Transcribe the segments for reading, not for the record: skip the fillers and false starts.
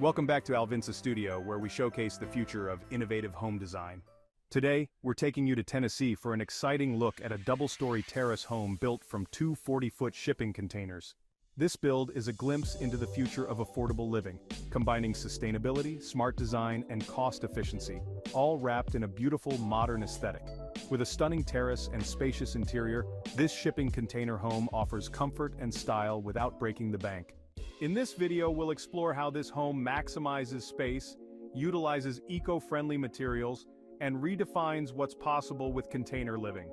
Welcome back to Alvinsa Studio, where we showcase the future of innovative home design. Today, we're taking you to Tennessee for an exciting look at a double-story terrace home built from two 40-foot shipping containers. This build is a glimpse into the future of affordable living, combining sustainability, smart design, and cost efficiency, all wrapped in a beautiful modern aesthetic. With a stunning terrace and spacious interior, this shipping container home offers comfort and style without breaking the bank. In this video, we'll explore how this home maximizes space, utilizes eco-friendly materials, and redefines what's possible with container living.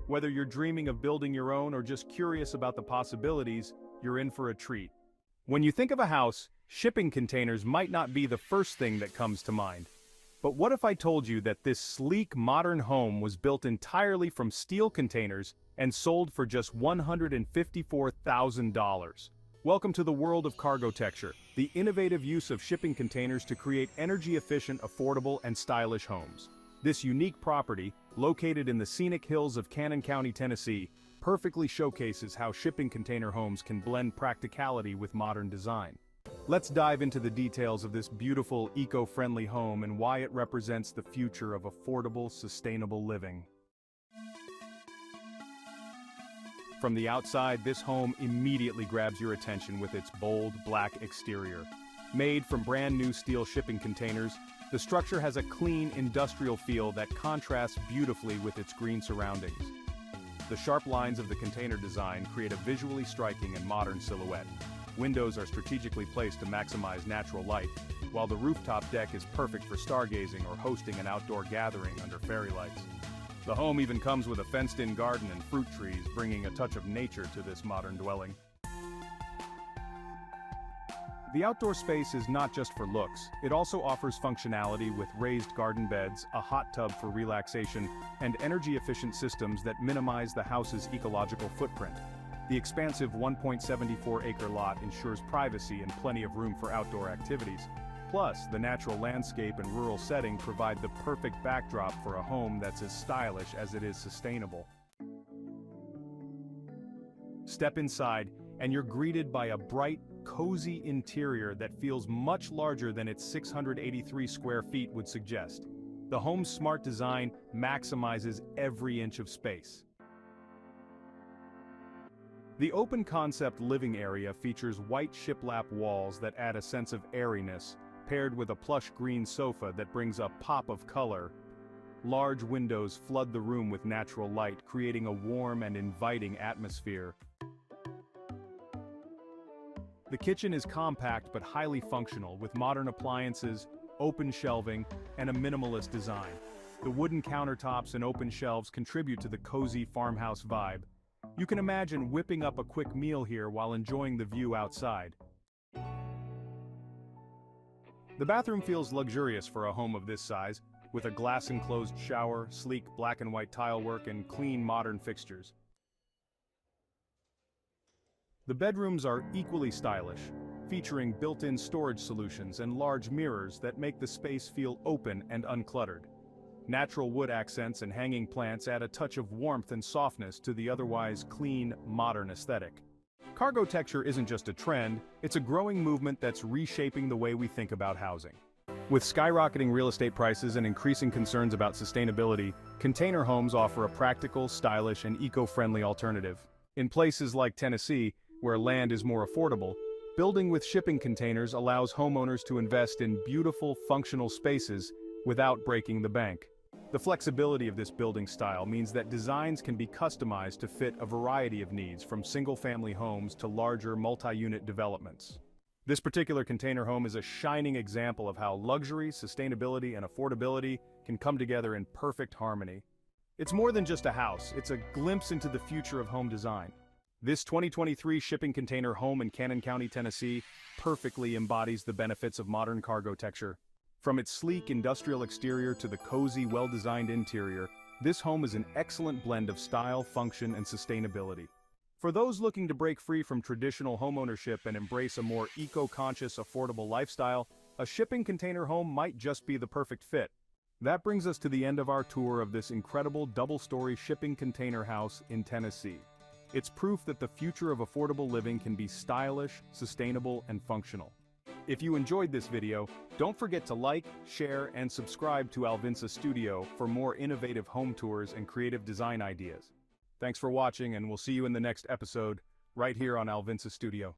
Whether you're dreaming of building your own or just curious about the possibilities, you're in for a treat. When you think of a house, shipping containers might not be the first thing that comes to mind. But what if I told you that this sleek, modern home was built entirely from steel containers and sold for just $154,000? Welcome to the world of Cargotecture, the innovative use of shipping containers to create energy-efficient, affordable, and stylish homes. This unique property, located in the scenic hills of Cannon County, Tennessee, perfectly showcases how shipping container homes can blend practicality with modern design. Let's dive into the details of this beautiful, eco-friendly home and why it represents the future of affordable, sustainable living. From the outside, this home immediately grabs your attention with its bold, black exterior. Made from brand new steel shipping containers, the structure has a clean, industrial feel that contrasts beautifully with its green surroundings. The sharp lines of the container design create a visually striking and modern silhouette. Windows are strategically placed to maximize natural light, while the rooftop deck is perfect for stargazing or hosting an outdoor gathering under fairy lights. The home even comes with a fenced-in garden and fruit trees, bringing a touch of nature to this modern dwelling. The outdoor space is not just for looks, it also offers functionality with raised garden beds, a hot tub for relaxation, and energy-efficient systems that minimize the house's ecological footprint. The expansive 1.74-acre lot ensures privacy and plenty of room for outdoor activities. Plus, the natural landscape and rural setting provide the perfect backdrop for a home that's as stylish as it is sustainable. Step inside, and you're greeted by a bright, cozy interior that feels much larger than its 683 square feet would suggest. The home's smart design maximizes every inch of space. The open-concept living area features white shiplap walls that add a sense of airiness, paired with a plush green sofa that brings a pop of color. Large windows flood the room with natural light, creating a warm and inviting atmosphere. The kitchen is compact but highly functional, with modern appliances, open shelving, and a minimalist design. The wooden countertops and open shelves contribute to the cozy farmhouse vibe. You can imagine whipping up a quick meal here while enjoying the view outside. The bathroom feels luxurious for a home of this size, with a glass-enclosed shower, sleek black and white tilework, and clean modern fixtures. The bedrooms are equally stylish, featuring built-in storage solutions and large mirrors that make the space feel open and uncluttered. Natural wood accents and hanging plants add a touch of warmth and softness to the otherwise clean, modern aesthetic. Cargotecture isn't just a trend, it's a growing movement that's reshaping the way we think about housing. With skyrocketing real estate prices and increasing concerns about sustainability, container homes offer a practical, stylish, and eco-friendly alternative. In places like Tennessee, where land is more affordable, building with shipping containers allows homeowners to invest in beautiful, functional spaces without breaking the bank. The flexibility of this building style means that designs can be customized to fit a variety of needs, from single-family homes to larger multi-unit developments. This particular container home is a shining example of how luxury, sustainability, and affordability can come together in perfect harmony. It's more than just a house, it's a glimpse into the future of home design. This 2023 shipping container home in Cannon County, Tennessee, perfectly embodies the benefits of modern cargotecture. From its sleek industrial exterior to the cozy, well-designed interior, this home is an excellent blend of style, function, and sustainability. For those looking to break free from traditional homeownership and embrace a more eco-conscious, affordable lifestyle, a shipping container home might just be the perfect fit. That brings us to the end of our tour of this incredible double-story shipping container house in Tennessee. It's proof that the future of affordable living can be stylish, sustainable, and functional. If you enjoyed this video, don't forget to like, share, and subscribe to Alvinsa Studio for more innovative home tours and creative design ideas. Thanks for watching, and we'll see you in the next episode, right here on Alvinsa Studio.